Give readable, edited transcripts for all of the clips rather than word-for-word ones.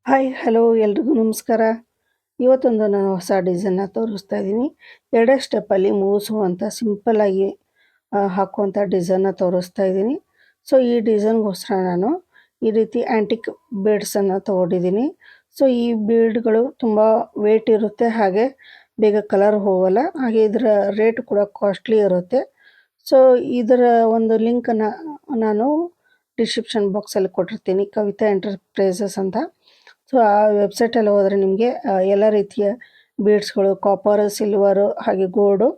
Hi hello ಎಲ್ರಿಗೂ ನಮಸ್ಕಾರ. ಇವತ್ತೊಂದು ನಾನು ಹೊಸ ಡಿಸೈನ್ನ ತೋರಿಸ್ತಾ ಇದ್ದೀನಿ. ಎರಡೇ ಸ್ಟೆಪ್ಪಲ್ಲಿ ಮುಗಿಸುವಂಥ ಸಿಂಪಲ್ಲಾಗಿ ಹಾಕುವಂಥ ಡಿಸೈನ್ನ ತೋರಿಸ್ತಾ ಇದ್ದೀನಿ. ಸೊ ಈ ಡಿಸೈನ್ಗೋಸ್ಕರ ನಾನು ಈ ರೀತಿ ಆ್ಯಂಟಿಕ್ ಬೀಡ್ಸನ್ನು ತೊಗೊಂಡಿದ್ದೀನಿ. ಸೊ ಈ ಬೀಡ್ಗಳು ತುಂಬ ವೇಟ್ ಇರುತ್ತೆ, ಹಾಗೆ ಬೇಗ ಕಲರ್ ಹೋಗಲ್ಲ, ಹಾಗೆ ಇದರ ರೇಟ್ ಕೂಡ ಕಾಸ್ಟ್ಲಿ ಇರುತ್ತೆ. ಸೊ ಇದರ ಒಂದು ಲಿಂಕನ್ನು ನಾನು ಡಿಸ್ಕ್ರಿಪ್ಷನ್ ಬಾಕ್ಸಲ್ಲಿ ಕೊಟ್ಟಿರ್ತೀನಿ, ಕವಿತಾ ಎಂಟರ್ಪ್ರೈಸಸ್ ಅಂತ. ಸೊ ಆ ವೆಬ್ಸೈಟಲ್ಲಿ ಹೋದರೆ ನಿಮಗೆ ಎಲ್ಲ ರೀತಿಯ ಬೀಡ್ಸ್ಗಳು, ಕಾಪರ್, ಸಿಲ್ವರು, ಹಾಗೆ ಗೋಲ್ಡು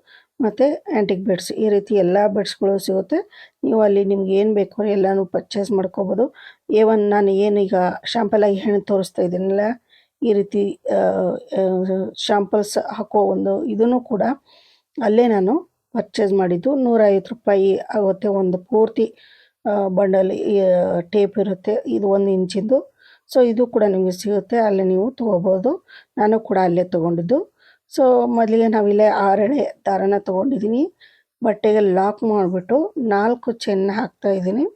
ಮತ್ತು ಆ್ಯಂಟಿಕ್ ಬೀಡ್ಸ್, ಈ ರೀತಿ ಎಲ್ಲ ಬೀಡ್ಸ್ಗಳು ಸಿಗುತ್ತೆ. ನೀವು ಅಲ್ಲಿ ನಿಮ್ಗೆ ಏನು ಬೇಕು ಎಲ್ಲನೂ ಪರ್ಚೇಸ್ ಮಾಡ್ಕೋಬೋದು. ನಾನು ಏನೀಗ ಶಾಂಪಲಾಗಿ ಹೆಣ್ಣು ತೋರಿಸ್ತಾ ಇದ್ದೀನಲ್ಲ, ಈ ರೀತಿ ಶಾಂಪಲ್ಸ್ ಹಾಕೋ ಒಂದು ಇದನ್ನು ಕೂಡ ಅಲ್ಲೇ ನಾನು ಪರ್ಚೇಸ್ ಮಾಡಿದ್ದು. ₹150 ಆಗುತ್ತೆ. ಒಂದು ಪೂರ್ತಿ ಬಂಡಲ್ ಟೇಪ್ ಇರುತ್ತೆ, ಇದು 1 ಇಂಚಿಂದು. ಸೊ ಇದು ಕೂಡ ನಿಮಗೆ ಸಿಗುತ್ತೆ, ಅಲ್ಲಿ ನೀವು ತೊಗೋಬೋದು. ನಾನು ಕೂಡ ಅಲ್ಲೇ ತೊಗೊಂಡಿದ್ದು. ಸೊ ಮೊದಲಿಗೆ ನಾವಿಲ್ಲೇ 6 ಎಳೆ ದಾರನ ತೊಗೊಂಡಿದ್ದೀನಿ. ಬಟ್ಟೆಗೆ ಲಾಕ್ ಮಾಡಿಬಿಟ್ಟು 4 ಚೈನ್ನ ಹಾಕ್ತಾಯಿದ್ದೀನಿ.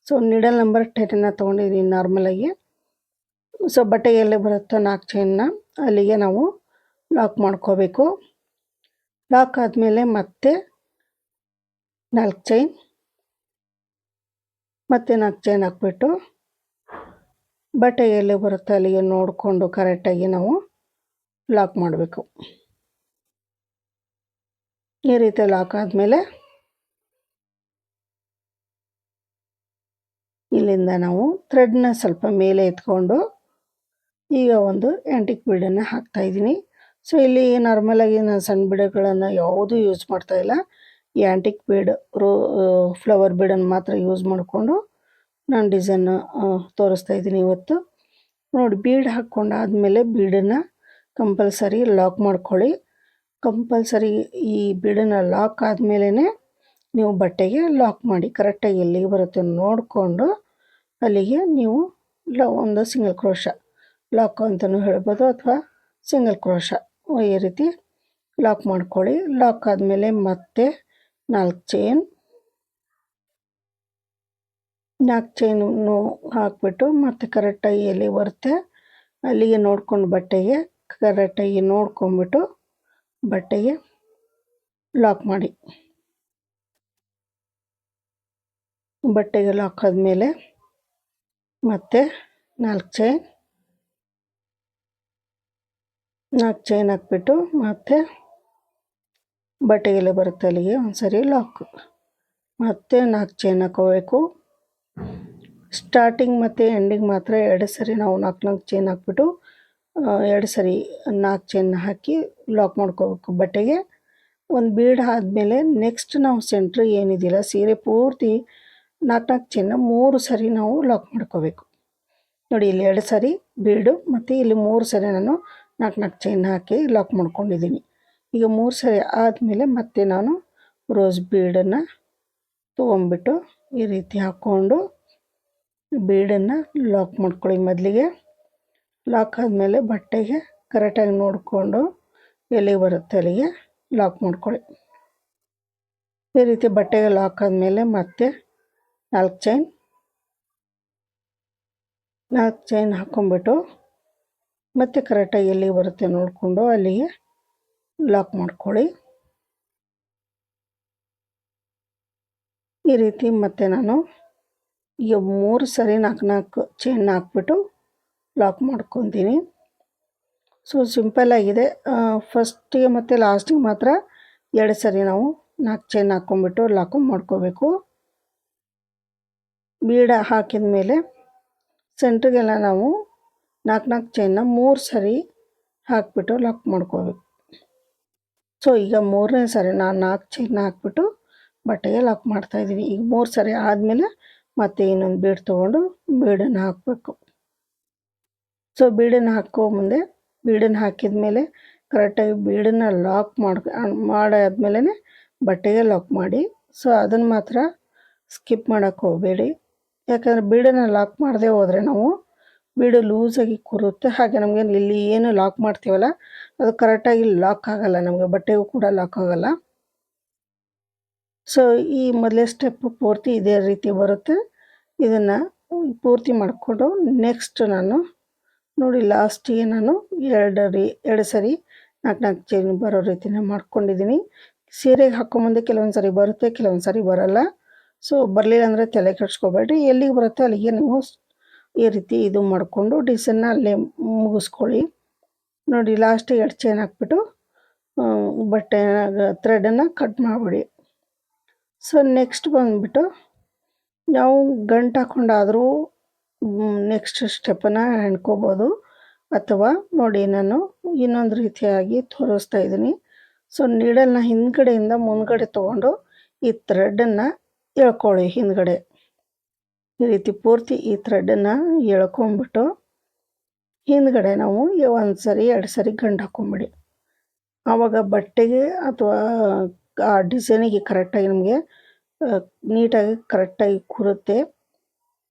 ಸೊ ನೀಡಲ್ ನಂಬರ್ 10 ತೊಗೊಂಡಿದ್ದೀನಿ ನಾರ್ಮಲಾಗಿ. ಸೊ ಬಟ್ಟೆಗೆ ಎಲ್ಲಿ ಬರುತ್ತೋ 4 ಚೈನ್ನ ಅಲ್ಲಿಗೆ ನಾವು ಲಾಕ್ ಮಾಡ್ಕೋಬೇಕು. ಲಾಕ್ ಆದಮೇಲೆ ಮತ್ತೆ 4 ಚೈನ್, ಮತ್ತೆ 4 ಚೈನ್ ಹಾಕ್ಬಿಟ್ಟು ಬಟ್ಟೆಗೆ ಎಲ್ಲಿ ಬರುತ್ತೆ ಅಲ್ಲಿಗೆ ನೋಡಿಕೊಂಡು ಕರೆಕ್ಟಾಗಿ ನಾವು ಲಾಕ್ ಮಾಡಬೇಕು. ಈ ರೀತಿ ಲಾಕ್ ಆದಮೇಲೆ ಇಲ್ಲಿಂದ ನಾವು ಥ್ರೆಡ್ನ ಸ್ವಲ್ಪ ಮೇಲೆ ಎತ್ಕೊಂಡು ಈಗ ಒಂದು ಆ್ಯಂಟಿಕ್ ಬೀಡನ್ನು ಹಾಕ್ತಾಯಿದ್ದೀನಿ. ಸೊ ಇಲ್ಲಿ ನಾರ್ಮಲಾಗಿ ನಾನು ಸಣ್ಣ ಬೀಡಗಳನ್ನು ಯಾವುದೂ ಯೂಸ್ ಮಾಡ್ತಾಯಿಲ್ಲ. ಈ ಆ್ಯಂಟಿಕ್ ಬೀಡ್, ಫ್ಲವರ್ ಬೀಡನ್ನು ಮಾತ್ರ ಯೂಸ್ ಮಾಡಿಕೊಂಡು ನಾನು ಡಿಸೈನ್ ತೋರಿಸ್ತಾ ಇದ್ದೀನಿ ಇವತ್ತು. ನೋಡಿ, ಬೀಡ್ ಹಾಕ್ಕೊಂಡಾದಮೇಲೆ ಬೀಡನ್ನು ಕಂಪಲ್ಸರಿ ಲಾಕ್ ಮಾಡ್ಕೊಳ್ಳಿ. ಕಂಪಲ್ಸರಿ ಈ ಬೀಡನ್ನು ಲಾಕ್ ಆದಮೇಲೆ ನೀವು ಬಟ್ಟೆಗೆ ಲಾಕ್ ಮಾಡಿ. ಕರೆಕ್ಟಾಗಿ ಎಲ್ಲಿಗೆ ಬರುತ್ತೆ ನೋಡಿಕೊಂಡು ಅಲ್ಲಿಗೆ ನೀವು ಒಂದು ಸಿಂಗಲ್ ಕ್ರೋಶ ಲಾಕ್ ಅಂತಲೂ ಹೇಳ್ಬೋದು, ಅಥವಾ ಸಿಂಗಲ್ ಕ್ರೋಶ ಈ ರೀತಿ ಲಾಕ್ ಮಾಡ್ಕೊಳ್ಳಿ. ಲಾಕ್ ಆದಮೇಲೆ ಮತ್ತೆ 4 ಚೈನ್, 4 ಚೈನನ್ನು ಹಾಕಿಬಿಟ್ಟು ಮತ್ತೆ ಕರೆಕ್ಟಾಗಿ ಎಲ್ಲಿ ಬರುತ್ತೆ ಅಲ್ಲಿಗೆ ನೋಡ್ಕೊಂಡು ಬಟ್ಟೆಗೆ ಕರೆಕ್ಟಾಗಿ ನೋಡ್ಕೊಂಬಿಟ್ಟು ಬಟ್ಟೆಗೆ ಲಾಕ್ ಮಾಡಿ. ಬಟ್ಟೆಗೆ ಲಾಕ್ ಆದಮೇಲೆ ಮತ್ತೆ 4 ಚೈನ್, 4 ಚೈನ್ ಹಾಕ್ಬಿಟ್ಟು ಮತ್ತೆ ಬಟ್ಟೆಗೆಲ್ಲ ಬರುತ್ತೆ ಅಲ್ಲಿಗೆ ಒಂದ್ಸರಿ ಲಾಕ್, ಮತ್ತೆ 4 ಚೈನ್ ಹಾಕೋಬೇಕು. ಸ್ಟಾರ್ಟಿಂಗ್ ಮತ್ತು ಎಂಡಿಂಗ್ ಮಾತ್ರ 2 ಸರಿ ನಾವು 4 ಚೈನ್ ಹಾಕ್ಬಿಟ್ಟು 2 ಸರಿ 4 ಚೈನ್ ಹಾಕಿ ಲಾಕ್ ಮಾಡ್ಕೋಬೇಕು ಬಟ್ಟೆಗೆ. ಒಂದು ಬೀಡ್ ಆದಮೇಲೆ ನೆಕ್ಸ್ಟ್ ನಾವು ಸೆಂಟ್ರ್ ಏನಿದೆಯಲ್ಲ ಸೀರೆ ಪೂರ್ತಿ 4 ಚೈನ್ನ 3 ಸರಿ ನಾವು ಲಾಕ್ ಮಾಡ್ಕೋಬೇಕು. ನೋಡಿ, ಇಲ್ಲಿ 2 ಸರಿ ಬೀಡು ಮತ್ತು ಇಲ್ಲಿ 3 ಸರಿ ನಾನು 4 ಚೈನ್ ಹಾಕಿ ಲಾಕ್ ಮಾಡ್ಕೊಂಡಿದ್ದೀನಿ. ಈಗ 3 ಸರಿ ಆದಮೇಲೆ ಮತ್ತೆ ನಾನು ರೋಸ್ ಬೀಡನ್ನು ತೊಗೊಂಬಿಟ್ಟು ಈ ರೀತಿ ಹಾಕ್ಕೊಂಡು ಬೀಡನ್ನು ಲಾಕ್ ಮಾಡ್ಕೊಳ್ಳಿ. ಮೊದಲಿಗೆ ಲಾಕ್ ಆದಮೇಲೆ ಬಟ್ಟೆಗೆ ಕರೆಕ್ಟಾಗಿ ನೋಡಿಕೊಂಡು ಎಲ್ಲಿಗೆ ಬರುತ್ತೆ ಅಲ್ಲಿಗೆ ಲಾಕ್ ಮಾಡ್ಕೊಳ್ಳಿ. ಈ ರೀತಿ ಬಟ್ಟೆಗೆ ಲಾಕ್ ಆದಮೇಲೆ ಮತ್ತೆ 4 ಚೈನ್, 4 ಚೈನ್ ಹಾಕ್ಕೊಂಬಿಟ್ಟು ಮತ್ತೆ ಕರೆಕ್ಟಾಗಿ ಎಲ್ಲಿಗೆ ಬರುತ್ತೆ ನೋಡಿಕೊಂಡು ಅಲ್ಲಿಗೆ ಲಾಕ್ ಮಾಡ್ಕೊಳ್ಳಿ. ಈ ರೀತಿ ಮತ್ತೆ ನಾನು ಈಗ 3 ಸರಿ 4 ಚೈನ್ ಹಾಕ್ಬಿಟ್ಟು ಲಾಕ್ ಮಾಡ್ಕೊತೀನಿ. ಸೊ ಸಿಂಪಲ್ಲಾಗಿದೆ. ಫಸ್ಟಿಗೆ ಮತ್ತು ಲಾಸ್ಟಿಗೆ ಮಾತ್ರ 2 ಸರಿ ನಾವು 4 ಚೈನ್ ಹಾಕ್ಕೊಂಬಿಟ್ಟು ಲಾಕ್ ಮಾಡ್ಕೋಬೇಕು. ಬೀಡ ಹಾಕಿದ ಮೇಲೆ ಸೆಂಟ್ರಿಗೆಲ್ಲ ನಾವು 4 ಚೈನ್ನ 3 ಸರಿ ಹಾಕಿಬಿಟ್ಟು ಲಾಕ್ ಮಾಡ್ಕೋಬೇಕು. ಸೊ ಈಗ 3ನೇ ಸರಿ ನಾನು 4 ಚೈನ್ ಹಾಕ್ಬಿಟ್ಟು ಬಟ್ಟೆಗೆ ಲಾಕ್ ಮಾಡ್ತಾಯಿದ್ದೀನಿ. ಈಗ 3 ಸರಿ ಆದಮೇಲೆ ಮತ್ತೆ ಇನ್ನೊಂದು ಬೀಡ್ ತೊಗೊಂಡು ಬೀಡನ್ನು ಹಾಕಬೇಕು. ಸೊ ಬೀಡನ್ನು ಹಾಕೋ ಮುಂದೆ ಬೀಡನ್ನು ಹಾಕಿದ ಮೇಲೆ ಕರೆಕ್ಟಾಗಿ ಬೀಡನ್ನು ಲಾಕ್ ಮಾಡಾದ್ಮೇಲೆ ಬಟ್ಟೆಗೆ ಲಾಕ್ ಮಾಡಿ. ಸೊ ಅದನ್ನು ಮಾತ್ರ ಸ್ಕಿಪ್ ಮಾಡೋಕ್ಕೆ ಹೋಗಬೇಡಿ, ಯಾಕಂದರೆ ಬೀಡನ್ನು ಲಾಕ್ ಮಾಡದೆ ಹೋದರೆ ನಾವು ಬೀಡು ಲೂಸಾಗಿ ಕೂರುತ್ತೆ, ಹಾಗೆ ನಮಗೆ ಇಲ್ಲಿ ಏನು ಲಾಕ್ ಮಾಡ್ತೀವಲ್ಲ ಅದು ಕರೆಕ್ಟಾಗಿ ಲಾಕ್ ಆಗೋಲ್ಲ, ನಮಗೆ ಬಟ್ಟೆಗೂ ಕೂಡ ಲಾಕ್ ಆಗೋಲ್ಲ. ಸೊ ಈ ಮೊದಲೇ ಸ್ಟೆಪ್ಪು ಪೂರ್ತಿ ಇದೇ ರೀತಿ ಬರುತ್ತೆ. ಇದನ್ನು ಪೂರ್ತಿ ಮಾಡಿಕೊಂಡು ನೆಕ್ಸ್ಟ್ ನಾನು ನೋಡಿ ಲಾಸ್ಟಿಗೆ ನಾನು ಎರಡು ಸರಿ ನಾಲ್ಕು ಚೈನ್ ಬರೋ ರೀತಿನ ಮಾಡ್ಕೊಂಡಿದ್ದೀನಿ. ಸೀರೆಗೆ ಹಾಕೋ ಮುಂದೆ ಕೆಲವೊಂದು ಸರಿ ಬರುತ್ತೆ, ಕೆಲವೊಂದು ಸರಿ ಬರಲ್ಲ. ಸೊ ಬರಲಿಲ್ಲ ಅಂದರೆ ತಲೆ ಕೆಡಿಸ್ಕೋಬೇಡ್ರಿ. ಎಲ್ಲಿಗೆ ಬರುತ್ತೆ ಅಲ್ಲಿಗೆ ನೀವು ಈ ರೀತಿ ಇದು ಮಾಡಿಕೊಂಡು ಡಿಸೈನ್ನ ಅಲ್ಲೇ ಮುಗಿಸ್ಕೊಳ್ಳಿ. ನೋಡಿ ಲಾಸ್ಟಿಗೆ 2 ಚೈನ್ ಹಾಕ್ಬಿಟ್ಟು ಬಟ್ಟೆ ಥ್ರೆಡನ್ನು ಕಟ್ ಮಾಡಿಬಿಡಿ. ಸೊ ನೆಕ್ಸ್ಟ್ ಬಂದುಬಿಟ್ಟು ನಾವು ಗಂಟು ಹಾಕ್ಕೊಂಡಾದರೂ ನೆಕ್ಸ್ಟ್ ಸ್ಟೆಪ್ಪನ್ನು ಹೆಣ್ಕೋಬೋದು, ಅಥವಾ ನೋಡಿ ನಾನು ಇನ್ನೊಂದು ರೀತಿಯಾಗಿ ತೋರಿಸ್ತಾ ಇದ್ದೀನಿ. ಸೊ ನೀಡಲ್ನ ಹಿಂದ್ಗಡೆಯಿಂದ ಮುಂದ್ಗಡೆ ತೊಗೊಂಡು ಈ ಥ್ರೆಡನ್ನು ಎಳ್ಕೊಳ್ಳಿ. ಹಿಂದ್ಗಡೆ ಈ ರೀತಿ ಪೂರ್ತಿ ಈ ಥ್ರೆಡನ್ನು ಎಳ್ಕೊಂಬಿಟ್ಟು ಹಿಂದ್ಗಡೆ ನಾವು 1 ಸರಿ 2 ಸರಿ ಗಂಟು ಹಾಕ್ಕೊಂಬಿಡಿ. ಆವಾಗ ಬಟ್ಟೆಗೆ ಅಥವಾ ಆ ಡಿಸೈನಿಗೆ ಕರೆಕ್ಟಾಗಿ ನಮಗೆ ನೀಟಾಗಿ ಕರೆಕ್ಟಾಗಿ ಕೂರುತ್ತೆ.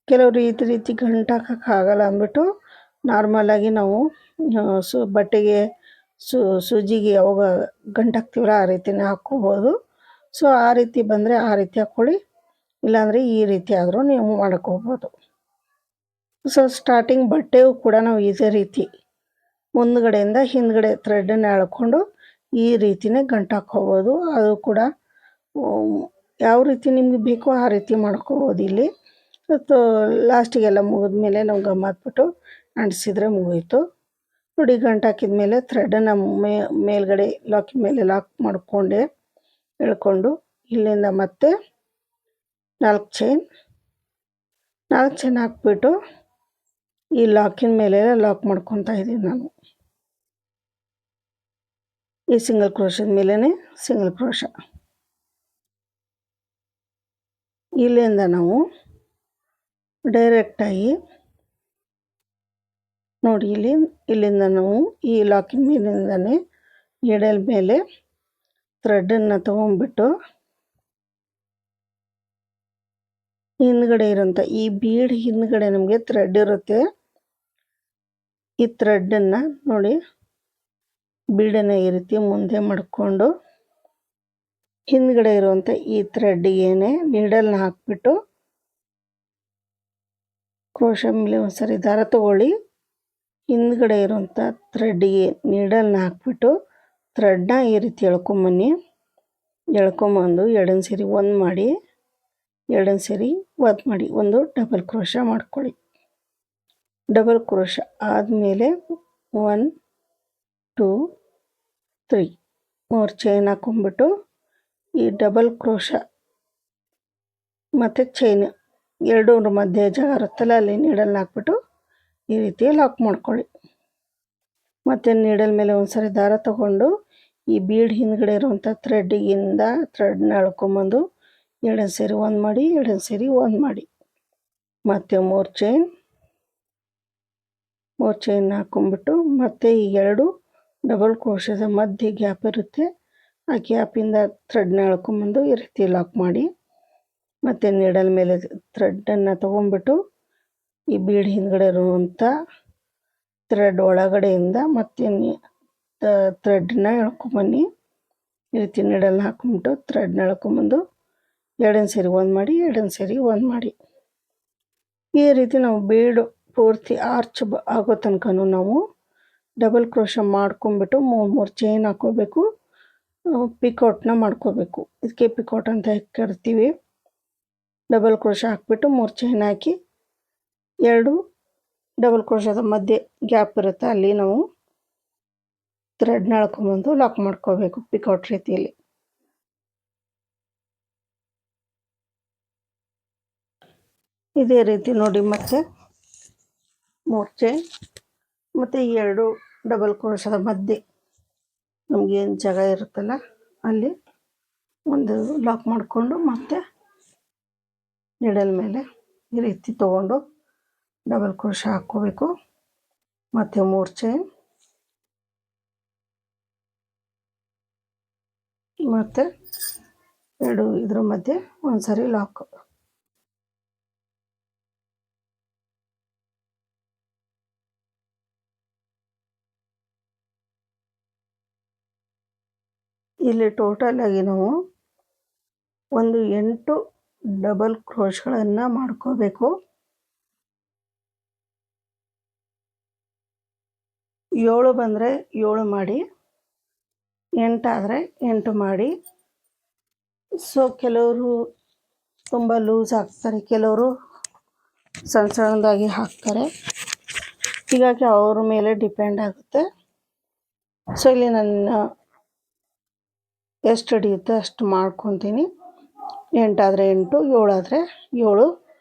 ಕೆಲವರು ಈ ರೀತಿ ಗಂಟು ಹಾಕೋಕ್ಕಾಗಲ್ಲ ಅಂದ್ಬಿಟ್ಟು ನಾರ್ಮಲಾಗಿ ನಾವು ಬಟ್ಟೆಗೆ ಸೂಜಿಗೆ ಯಾವಾಗ ಗಂಟು ಹಾಕ್ತೀವಲ್ಲ ಆ ರೀತಿನೇ ಹಾಕ್ಕೋಬೋದು. ಸೊ ಆ ರೀತಿ ಬಂದರೆ ಆ ರೀತಿ ಹಾಕ್ಕೊಳ್ಳಿ, ಇಲ್ಲಾಂದರೆ ಈ ರೀತಿ ಆದರೂ ನೀವು ಮಾಡ್ಕೋಬೋದು. ಸೊ ಸ್ಟಾರ್ಟಿಂಗ್ ಬಟ್ಟೆಯೂ ಕೂಡ ನಾವು ಇದೇ ರೀತಿ ಮುಂದ್ಗಡೆಯಿಂದ ಹಿಂದ್ಗಡೆ ಥ್ರೆಡನ್ನು ಎಳ್ಕೊಂಡು ಈ ರೀತಿನೇ ಗಂಟು ಹಾಕ್ಕೋಬೋದು. ಅದು ಕೂಡ ಯಾವ ರೀತಿ ನಿಮಗೆ ಬೇಕೋ ಆ ರೀತಿ ಮಾಡ್ಕೋಬೋದು. ಇಲ್ಲಿ ಮತ್ತು ಲಾಸ್ಟಿಗೆಲ್ಲ ಮುಗಿದ್ಮೇಲೆ ನಾವು ಗಮ್ ಹಾಕ್ಬಿಟ್ಟು ಅಂಟಿಸಿದ್ರೆ ಮುಗೀತು. ನೋಡಿ ಗಂಟು ಹಾಕಿದ ಮೇಲೆ ಥ್ರೆಡನ್ನು ಮೇಲ್ಗಡೆ ಲಾಕಿನ ಮೇಲೆ ಲಾಕ್ ಮಾಡಿಕೊಂಡೆ ಎಳ್ಕೊಂಡು ಇಲ್ಲಿಂದ ಮತ್ತೆ 4 ಚೈನ್ ಹಾಕ್ಬಿಟ್ಟು ಈ ಲಾಕಿನ ಮೇಲೆ ಲಾಕ್ ಮಾಡ್ಕೊತಾ ಇದ್ದೀನಿ ನಾನು. ಈ ಸಿಂಗಲ್ ಕ್ರೋಶದ ಮೇಲೇ ಸಿಂಗಲ್ ಕ್ರೋಶ. ಇಲ್ಲಿಂದ ನಾವು ಡೈರೆಕ್ಟಾಗಿ ನೋಡಿ ಇಲ್ಲಿಂದ ನಾವು ಈ ಲಾಕಿನ ಮೇಲಿಂದನೇ ಎಡಲ್ ಮೇಲೆ ಥ್ರೆಡನ್ನು ತೊಗೊಂಡ್ಬಿಟ್ಟು ಹಿಂದ್ಗಡೆ ಇರೋಂಥ ಈ ಬೀಡ್ ಹಿಂದ್ಗಡೆ ನಮಗೆ ಥ್ರೆಡ್ ಇರುತ್ತೆ. ಈ ಥ್ರೆಡನ್ನು ನೋಡಿ ಬೀಡನ್ನು ಈ ರೀತಿ ಮುಂದೆ ಮಾಡಿಕೊಂಡು ಹಿಂದ್ಗಡೆ ಇರುವಂಥ ಈ ಥ್ರೆಡ್ಡಿಗೇನೆ ನೀಡಲ್ನ ಹಾಕ್ಬಿಟ್ಟು ಕ್ರೋಶ ಮೇಲೆ ಒಂದ್ಸರಿ ದಾರ ತಗೊಳ್ಳಿ. ಹಿಂದ್ಗಡೆ ಇರುವಂಥ ಥ್ರೆಡ್ಡಿಗೆ ನೀಡಲ್ನ ಹಾಕ್ಬಿಟ್ಟು ಥ್ರೆಡ್ನ ಈ ರೀತಿ ಎಳ್ಕೊಂಬಂದು ಎರಡನೇ ಸೇರಿ ಒಂದು ಮಾಡಿ, ಎರಡನೇ ಸೇರಿ ಒಂದು ಮಾಡಿ, ಒಂದು ಡಬಲ್ ಕ್ರೋಶ ಮಾಡ್ಕೊಳ್ಳಿ. ಡಬಲ್ ಕ್ರೋಶ ಆದಮೇಲೆ 1 2 3 3 ಚೈನ್ ಹಾಕ್ಕೊಂಬಿಟ್ಟು ಈ ಡಬಲ್ ಕ್ರೋಶ ಮತ್ತು ಚೈನ್ ಎರಡರ ಮಧ್ಯೆ ಜಾಗ ಇರುತ್ತಲ್ಲ ಅಲ್ಲಿ ನೀಡಲ್ನ ಹಾಕ್ಬಿಟ್ಟು ಈ ರೀತಿ ಲಾಕ್ ಮಾಡ್ಕೊಳ್ಳಿ. ಮತ್ತು ನೀಡಲ್ ಮೇಲೆ ಒಂದ್ಸರಿ ದಾರ ತಗೊಂಡು ಈ ಬೀಡ್ ಹಿಂದ್ಗಡೆ ಇರುವಂಥ ಥ್ರೆಡ್ನ ಎಳ್ಕೊಂಬಂದು ಎರಡನೇ ಸೇರಿ ಒಂದು ಮಾಡಿ, ಎರಡನೇ ಸೇರಿ ಒಂದು ಮಾಡಿ, ಮತ್ತು 3 ಚೈನ್ ಹಾಕ್ಕೊಂಬಿಟ್ಟು ಮತ್ತೆ ಈ 2 ಡಬಲ್ ಕ್ರೋಶದ ಮಧ್ಯೆ ಗ್ಯಾಪ್ ಇರುತ್ತೆ, ಆ ಗ್ಯಾಪಿಂದ ಥ್ರೆಡ್ನ ಎಳ್ಕೊಂಬಂದು ಈ ರೀತಿ ಲಾಕ್ ಮಾಡಿ, ಮತ್ತು ನೀಡಲ್ ಮೇಲೆ ಥ್ರೆಡನ್ನು ತೊಗೊಂಬಿಟ್ಟು ಈ ಬೀಡ್ ಹಿಂದ್ಗಡೆ ಇರುವಂಥ ಥ್ರೆಡ್ ಒಳಗಡೆಯಿಂದ ಮತ್ತೆ ಥ್ರೆಡ್ನ ಎಳ್ಕೊಂಬನ್ನಿ. ಈ ರೀತಿ ನೀಡಲ್ನ ಹಾಕ್ಕೊಂಬಿಟ್ಟು ಥ್ರೆಡ್ನ ಎಳ್ಕೊಂಬಂದು ಎರಡನೇ ಸೇರಿ ಒಂದು ಮಾಡಿ, ಎರಡನೇ ಸೇರಿ ಒಂದು ಮಾಡಿ. ಈ ರೀತಿ ನಾವು ಬೀಡು ಪೂರ್ತಿ ಆರ್ಚ್ ಆಗೋ ತನಕನೂ ನಾವು ಡಬಲ್ ಕ್ರೋಶ ಮಾಡ್ಕೊಂಬಿಟ್ಟು 3 ಚೈನ್ ಹಾಕ್ಕೋಬೇಕು, ಪಿಕೌಟ್ನ ಮಾಡ್ಕೋಬೇಕು. ಇದಕ್ಕೆ ಪಿಕೌಟ್ ಅಂತ ಕರಿತೀವಿ. ಡಬಲ್ ಕ್ರೋಶ ಹಾಕ್ಬಿಟ್ಟು 3 ಚೈನ್ ಹಾಕಿ 2 ಡಬಲ್ ಕ್ರೋಶದ ಮಧ್ಯೆ ಗ್ಯಾಪ್ ಇರುತ್ತೆ ಅಲ್ಲಿ ನಾವು ಥ್ರೆಡ್ನ ಎಳ್ಕೊಂಬಂದು ಲಾಕ್ ಮಾಡ್ಕೋಬೇಕು ಪಿಕೌಟ್ ರೀತಿಯಲ್ಲಿ. ಇದೇ ರೀತಿ ನೋಡಿ ಮತ್ತೆ 3 ಚೈನ್ ಮತ್ತು ಈ 2 ಡಬಲ್ ಕ್ರೋಶದ ಮಧ್ಯೆ ನಮಗೇನು ಜಾಗ ಇರುತ್ತಲ್ಲ ಅಲ್ಲಿ ಒಂದು ಲಾಕ್ ಮಾಡಿಕೊಂಡು ಮತ್ತೆ ನೀಡಲ್ ಮೇಲೆ ಈ ರೀತಿ ತೊಗೊಂಡು ಡಬಲ್ ಕ್ರೋಶ ಹಾಕ್ಕೋಬೇಕು. ಮತ್ತು 3 ಚೈನ್ ಮತ್ತು 2 ಇದ್ರ ಮಧ್ಯೆ ಒಂದ್ಸರಿ ಲಾಕ್. ಇಲ್ಲಿ ಟೋಟಲಾಗಿ ನಾವು ಒಂದು 8 ಡಬಲ್ ಕ್ರೋಶ್ಗಳನ್ನು ಮಾಡ್ಕೋಬೇಕು. 7 ಬಂದರೆ 7 ಮಾಡಿ, 8 ಆದರೆ 8 ಮಾಡಿ. ಸೊ ಕೆಲವರು ತುಂಬ ಲೂಸ್ ಹಾಕ್ತಾರೆ, ಕೆಲವರು ಸಣ್ಣ ಸಣ್ಣದಾಗಿ ಹಾಕ್ತಾರೆ, ಹೀಗಾಗಿ ಅವ್ರ ಮೇಲೆ ಡಿಪೆಂಡ್ ಆಗುತ್ತೆ. ಸೊ ಇಲ್ಲಿ ನಾನು ಎಷ್ಟು ಹಿಡಿಯುತ್ತೆ ಅಷ್ಟು ಮಾಡ್ಕೊತೀನಿ. 8 ಆದರೆ 8, 7 ಆದರೆ 7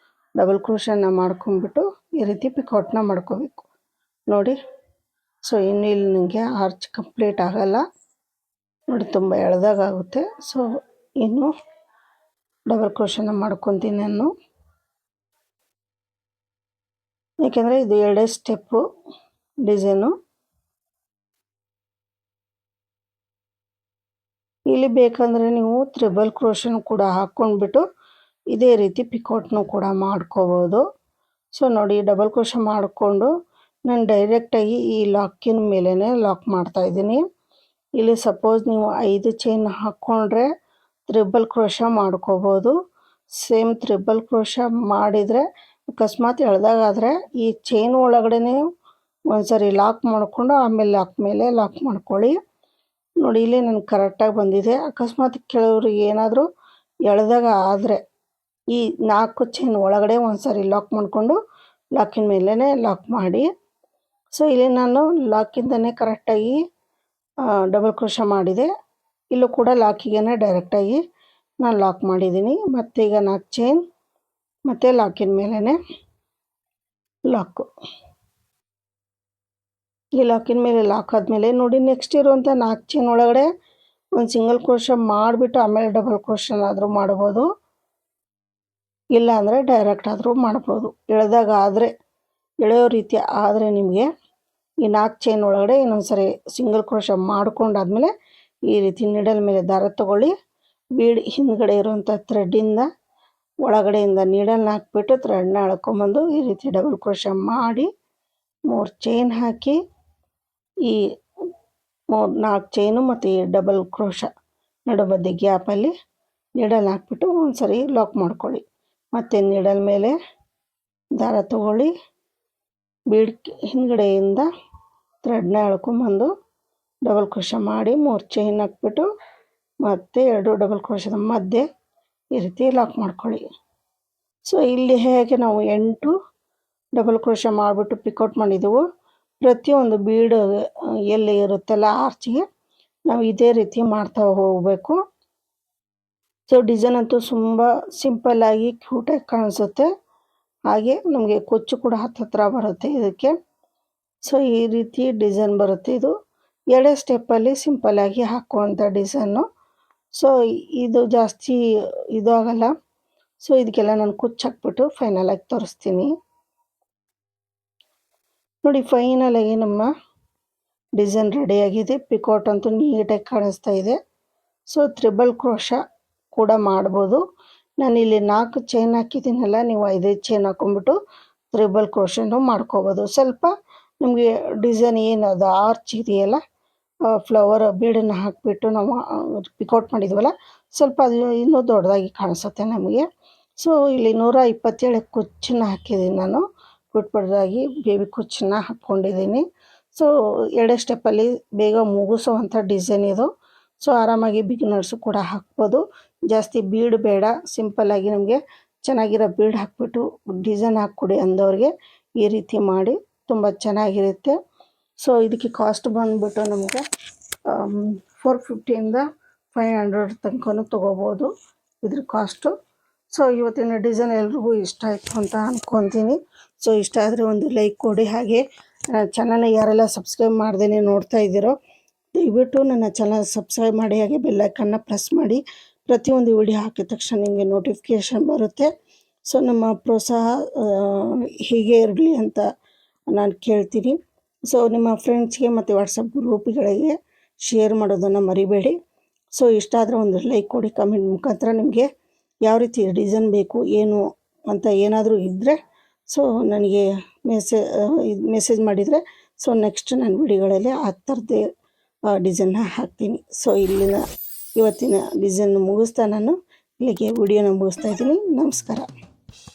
ಡಬಲ್ ಕ್ರೋಶನ್ನ ಮಾಡ್ಕೊಂಡ್ಬಿಟ್ಟು ಈ ರೀತಿ ಪಿಕೌಟ್ನ ಮಾಡ್ಕೋಬೇಕು ನೋಡಿ. ಸೊ ಇನ್ನು ಇಲ್ಲಿ ನನಗೆ ಆರ್ಚ್ ಕಂಪ್ಲೀಟ್ ಆಗಲ್ಲ ನೋಡಿ, ತುಂಬ ಎಳೆದಾಗುತ್ತೆ. ಸೊ ಇನ್ನು ಡಬಲ್ ಕ್ರೋಶನ್ನ ಮಾಡ್ಕೊತೀನಿ ನಾನು, ಏಕೆಂದರೆ ಇದು 2 ಸ್ಟೆಪ್ಪು ಡಿಸೈನು. ಇಲ್ಲಿ ಬೇಕಂದರೆ ನೀವು ತ್ರಿಬಲ್ ಕ್ರೋಶನ್ ಕೂಡ ಹಾಕ್ಕೊಂಡ್ಬಿಟ್ಟು ಇದೇ ರೀತಿ ಪಿಕೌಟ್ನು ಕೂಡ ಮಾಡ್ಕೋಬೋದು. ಸೊ ನೋಡಿ, ಡಬಲ್ ಕ್ರೋಶ ಮಾಡಿಕೊಂಡು ನಾನು ಡೈರೆಕ್ಟಾಗಿ ಈ ಲಾಕಿನ ಮೇಲೇ ಲಾಕ್ ಮಾಡ್ತಾಯಿದ್ದೀನಿ. ಇಲ್ಲಿ ಸಪೋಸ್ ನೀವು 5 ಚೈನ್ ಹಾಕ್ಕೊಂಡ್ರೆ ತ್ರಿಬಲ್ ಕ್ರೋಶ ಮಾಡ್ಕೋಬೋದು. ಸೇಮ್ ತ್ರಿಬಲ್ ಕ್ರೋಶ ಮಾಡಿದರೆ ಅಕಸ್ಮಾತ್ ಎಳ್ದಾಗಾದರೆ ಈ ಚೈನ್ ಒಳಗಡೆ ಒಂದ್ಸರಿ ಲಾಕ್ ಮಾಡಿಕೊಂಡು ಆಮೇಲೆ ಲಾಕ್ ಮೇಲೆ ಲಾಕ್ ಮಾಡ್ಕೊಳ್ಳಿ. ನೋಡಿ ಇಲ್ಲಿ ನನಗೆ ಕರೆಕ್ಟಾಗಿ ಬಂದಿದೆ. ಅಕಸ್ಮಾತ್ ಕೆಲವ್ರಿಗೆ ಏನಾದರೂ ಎಳ್ದಾಗ ಆದರೆ ಈ 4 ಚೈನ್ ಒಳಗಡೆ ಒಂದ್ಸರಿ ಲಾಕ್ ಮಾಡಿಕೊಂಡು ಲಾಕಿನ ಮೇಲೇ ಲಾಕ್ ಮಾಡಿ. ಸೊ ಇಲ್ಲಿ ನಾನು ಲಾಕಿಂದನೇ ಕರೆಕ್ಟಾಗಿ ಡಬಲ್ ಕ್ರೋಶ ಮಾಡಿದೆ. ಇಲ್ಲೂ ಕೂಡ ಲಾಕಿಗೆ ಡೈರೆಕ್ಟಾಗಿ ನಾನು ಲಾಕ್ ಮಾಡಿದ್ದೀನಿ. ಮತ್ತು ಈಗ 4 ಚೈನ್ ಮತ್ತು ಲಾಕಿನ ಮೇಲೇ ಲಾಕು. ಈ ಲಾಕಿನ ಮೇಲೆ ಲಾಕ್ ಆದಮೇಲೆ ನೋಡಿ, ನೆಕ್ಸ್ಟ್ ಇರುವಂಥ 4 ಚೈನ್ ಒಳಗಡೆ ಒಂದು ಸಿಂಗಲ್ ಕ್ರೋಶ ಮಾಡಿಬಿಟ್ಟು ಆಮೇಲೆ ಡಬಲ್ ಕ್ರೋಶನಾದರೂ ಮಾಡ್ಬೋದು, ಇಲ್ಲ ಅಂದರೆ ಡೈರೆಕ್ಟ್ ಆದರೂ ಮಾಡ್ಬೋದು. ಎಳೆದಾಗ ಆದರೆ ಎಳೆಯೋ ರೀತಿ ಆದರೆ ನಿಮಗೆ ಈ 4 ಚೈನ್ ಒಳಗಡೆ ಇನ್ನೊಂದು ಸರಿ ಸಿಂಗಲ್ ಕ್ರೋಶ ಮಾಡ್ಕೊಂಡಾದ್ಮೇಲೆ ಈ ರೀತಿ ನೀಡಲ್ ಮೇಲೆ ದಾರ ತಗೊಳ್ಳಿ. ಬೀಡ್ ಹಿಂದ್ಗಡೆ ಇರುವಂಥ ಥ್ರೆಡ್ಡಿಂದ ಒಳಗಡೆಯಿಂದ ನೀಡಲ್ನ ಹಾಕ್ಬಿಟ್ಟು ಥ್ರೆಡ್ನ ಎಳ್ಕೊಂಬಂದು ಈ ರೀತಿ ಡಬಲ್ ಕ್ರೋಶ ಮಾಡಿ 3 ಚೈನ್ ಹಾಕಿ ಈ 4 ಚೈನು ಮತ್ತು ಈ ಡಬಲ್ ಕ್ರೋಶ ನಡುಮಧ್ಯೆ ಗ್ಯಾಪಲ್ಲಿ ನೀಡಲ್ ಹಾಕ್ಬಿಟ್ಟು ಒಂದು ಸರಿ ಲಾಕ್ ಮಾಡ್ಕೊಳ್ಳಿ. ಮತ್ತು ನೀಡಲ್ ಮೇಲೆ ದಾರ ತಗೊಳ್ಳಿ, ಬೀಡ್ ಹಿಂದ್ಗಡೆಯಿಂದ ಥ್ರೆಡ್ನ ಎಳ್ಕೊಂಬಂದು ಡಬಲ್ ಕ್ರೋಶ ಮಾಡಿ 3 ಚೈನ್ ಹಾಕ್ಬಿಟ್ಟು ಮತ್ತು 2 ಡಬಲ್ ಕ್ರೋಶದ ಮಧ್ಯೆ ಈ ರೀತಿ ಲಾಕ್ ಮಾಡ್ಕೊಳ್ಳಿ. ಸೊ ಇಲ್ಲಿ ಹೇಗೆ ನಾವು 8 ಡಬಲ್ ಕ್ರೋಶ ಮಾಡಿಬಿಟ್ಟು ಪಿಕೌಟ್ ಮಾಡಿದ್ದೆವು, ಪ್ರತಿಯೊಂದು ಬೀಡ್ ಎಲ್ಲಿ ಇರುತ್ತಲ್ಲ ಆರ್ಚಿಗೆ ನಾವು ಇದೇ ರೀತಿ ಮಾಡ್ತಾ ಹೋಗಬೇಕು. ಸೊ ಡಿಸೈನ್ ಅಂತೂ ತುಂಬ ಸಿಂಪಲ್ಲಾಗಿ ಕ್ಯೂಟಾಗಿ ಕಾಣಿಸುತ್ತೆ, ಹಾಗೆ ನಮಗೆ ಕೊಚ್ಚು ಕೂಡ ಹತ್ತಿರ ಬರುತ್ತೆ ಇದಕ್ಕೆ. ಸೊ ಈ ರೀತಿ ಡಿಸೈನ್ ಬರುತ್ತೆ. ಇದು 2 ಸ್ಟೆಪ್ಪಲ್ಲಿ ಸಿಂಪಲ್ಲಾಗಿ ಹಾಕುವಂಥ ಡಿಸೈನು. ಸೊ ಇದು ಜಾಸ್ತಿ ಇದು ಆಗಲ್ಲ. ಸೊ ಇದಕ್ಕೆಲ್ಲ ನಾನು ಕುಚ್ಚು ಹಾಕ್ಬಿಟ್ಟು ಫೈನಲಾಗಿ ತೋರಿಸ್ತೀನಿ ನೋಡಿ. ಫೈನಲಾಗಿ ನಮ್ಮ ಡಿಸೈನ್ ರೆಡಿಯಾಗಿದೆ. ಪಿಕೌಟ್ ಅಂತೂ ನೀಟಾಗಿ ಕಾಣಿಸ್ತಾ ಇದೆ. ಸೊ ತ್ರಿಬಲ್ ಕ್ರೋಶ ಕೂಡ ಮಾಡ್ಬೋದು. ನಾನಿಲ್ಲಿ 4 ಚೈನ್ ಹಾಕಿದ್ದೀನಲ್ಲ, ನೀವು 5 ಚೈನ್ ಹಾಕ್ಕೊಂಬಿಟ್ಟು ತ್ರಿಬಲ್ ಕ್ರೋಶನು ಮಾಡ್ಕೋಬೋದು. ಸ್ವಲ್ಪ ನಮಗೆ ಡಿಸೈನ್ ಏನದು ಆರ್ಚ್ ಇದೆಯಲ್ಲ, ಫ್ಲವರ್ ಬೀಡನ್ನು ಹಾಕಿಬಿಟ್ಟು ನಾವು ಪಿಕೌಟ್ ಮಾಡಿದ್ವಲ್ಲ, ಸ್ವಲ್ಪ ಅದು ಇನ್ನೂ ದೊಡ್ಡದಾಗಿ ಕಾಣಿಸುತ್ತೆ ನಮಗೆ. ಸೊ ಇಲ್ಲಿ 127 ಕುಚ್ಚನ್ನ ಹಾಕಿದ್ದೀನಿ ನಾನು, ಪುಟ್ಟದಾಗಿ ಬೇಬಿ ಕುಚ್ಚನ್ನ ಹಾಕ್ಕೊಂಡಿದ್ದೀನಿ. ಸೊ 2 ಸ್ಟೆಪ್ಪಲ್ಲಿ ಬೇಗ ಮುಗಿಸೋವಂಥ ಡಿಸೈನ್ ಇದು. ಸೊ ಆರಾಮಾಗಿ ಬಿಗಿನರ್ಸು ಕೂಡ ಹಾಕ್ಬೋದು. ಜಾಸ್ತಿ ಬೀಡ್ ಬೇಡ, ಸಿಂಪಲ್ಲಾಗಿ ನಮಗೆ ಚೆನ್ನಾಗಿರೋ ಬೀಡ್ ಹಾಕ್ಬಿಟ್ಟು ಡಿಸೈನ್ ಹಾಕ್ಕೊಡಿ ಅಂದವ್ರಿಗೆ ಈ ರೀತಿ ಮಾಡಿ ತುಂಬ ಚೆನ್ನಾಗಿರುತ್ತೆ. ಸೊ ಇದಕ್ಕೆ ಕಾಸ್ಟ್ ಬಂದುಬಿಟ್ಟು ನಮಗೆ 450ಇಂದ 500 ತನಕನೂ ತೊಗೋಬೋದು ಇದ್ರ ಕಾಸ್ಟು. ಸೊ ಇವತ್ತಿನ ಡಿಸೈನ್ ಎಲ್ರಿಗೂ ಇಷ್ಟ ಆಯಿತು ಅಂತ ಅಂದ್ಕೊತೀನಿ. ಸೊ ಇಷ್ಟ ಆದರೆ ಒಂದು ಲೈಕ್ ಕೊಡಿ. ಹಾಗೆ ಚಾನಲ್ನ ಯಾರೆಲ್ಲ ಸಬ್ಸ್ಕ್ರೈಬ್ ಮಾಡ್ದೇ ನೋಡ್ತಾ ಇದ್ದೀರೋ ದಯವಿಟ್ಟು ನನ್ನ ಚಾನಲ್ ಸಬ್ಸ್ಕ್ರೈಬ್ ಮಾಡಿ, ಹಾಗೆ ಬೆಲ್ಲೈಕನ್ನ ಪ್ರೆಸ್ ಮಾಡಿ. ಪ್ರತಿಯೊಂದು ವಿಡಿಯೋ ಹಾಕಿದ ತಕ್ಷಣ ನಿಮಗೆ ನೋಟಿಫಿಕೇಷನ್ ಬರುತ್ತೆ. ಸೊ ನಮ್ಮ ಪ್ರೋತ್ಸಾಹ ಹೀಗೆ ಇರಲಿ ಅಂತ ನಾನು ಕೇಳ್ತೀನಿ. ಸೊ ನಿಮ್ಮ ಫ್ರೆಂಡ್ಸ್ಗೆ ಮತ್ತು ವಾಟ್ಸಪ್ ಗ್ರೂಪ್ಗಳಿಗೆ ಶೇರ್ ಮಾಡೋದನ್ನು ಮರಿಬೇಡಿ. ಸೊ ಇಷ್ಟ ಆದರೆ ಒಂದು ಲೈಕ್ ಕೊಡಿ. ಕಮೆಂಟ್ ಮುಖಾಂತರ ನಿಮಗೆ ಯಾವ ರೀತಿ ಡಿಸೈನ್ ಬೇಕು ಏನು ಅಂತ ಏನಾದರೂ ಇದ್ದರೆ ಸೊ ನನಗೆ ಮೆಸೇಜ್ ಮಾಡಿದರೆ ಸೊ ನೆಕ್ಸ್ಟ್ ನನ್ನ ವಿಡಿಯೋಗಳಲ್ಲಿ ಆ ಥರದ್ದೇ ಡಿಸೈನ್ನ ಹಾಕ್ತೀನಿ. ಸೊ ಇವತ್ತಿನ ಡಿಸೈನ್ ಮುಗಿಸ್ತಾ ನಾನು ಇಲ್ಲಿಗೆ ವಿಡಿಯೋನ ಮುಗಿಸ್ತಾ ಇದ್ದೀನಿ. ನಮಸ್ಕಾರ.